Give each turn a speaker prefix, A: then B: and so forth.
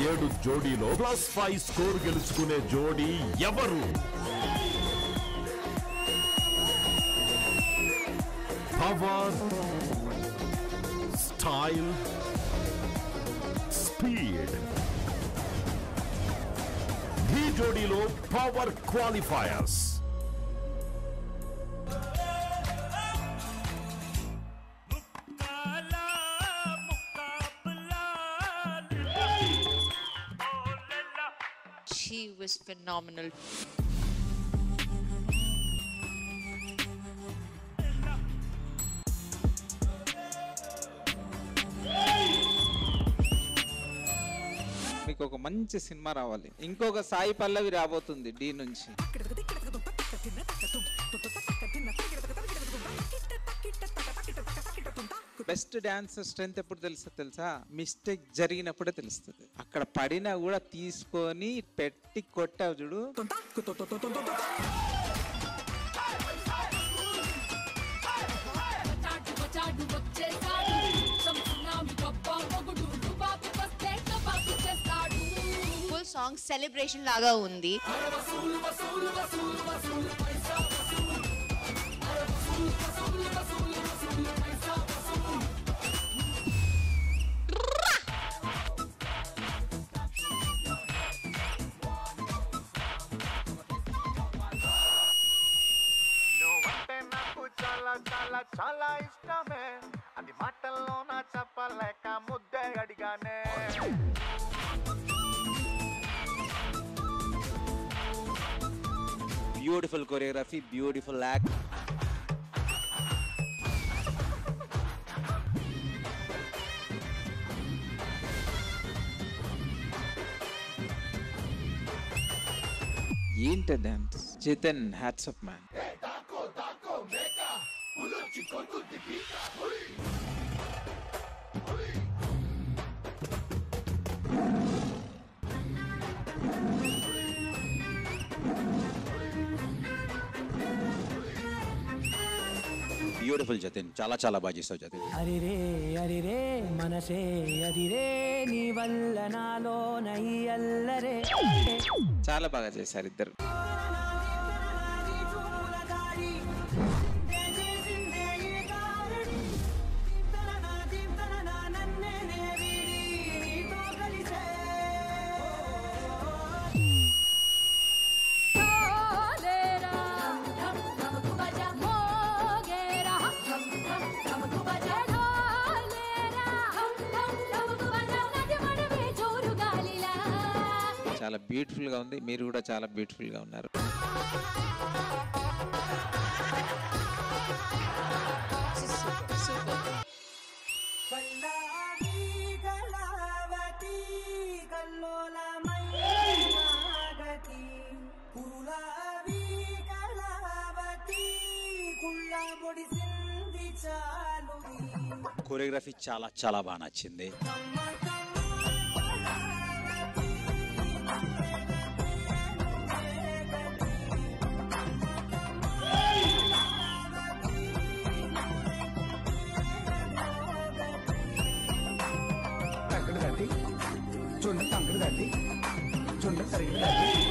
A: 7 జోడీలో +5 score గెలుచుకునే జోడీ ఎవరు? Power, style, speed. ఈ జోడీలో power qualifiers.
B: She was phenomenal.
C: మీకు ఒక మంచి సినిమా రావాలి. ఇంకొక సాయి పల్లవి రాబోతుంది డి నుంచి. బెస్ట్ డాన్స్ స్ట్రెంత్ ఎప్పుడు తెలుసా? మిస్టేక్ జరిగినప్పుడే తెలుస్తుంది. అక్కడ పడినా కూడా తీసుకొని పెట్టి కొట్టావు చూడు.
B: ఫుల్ సాంగ్ సెలబ్రేషన్ లాగా ఉంది.
D: చాలా ఇష్టమే, అది మాటల్లో నా చెప్పలేక ముద్దే అడిగానే.
C: Beautiful choreography, beautiful act. ఏంట dance Chetan, hats off man.
E: Beautiful Jatin, చాలా బాగా చేస్తావు జతిన్.
F: అరిరే మనసే అరిరే నీ వల్ల నాలో నై అల్లరే.
C: చాలా బాగా చేశారు ఇద్దరు. చాలా బ్యూటిఫుల్ గా ఉంది. మీరు కూడా చాలా బ్యూటిఫుల్ గా ఉన్నారు.
E: కొరియోగ్రఫీ చాలా బాగా నచ్చింది.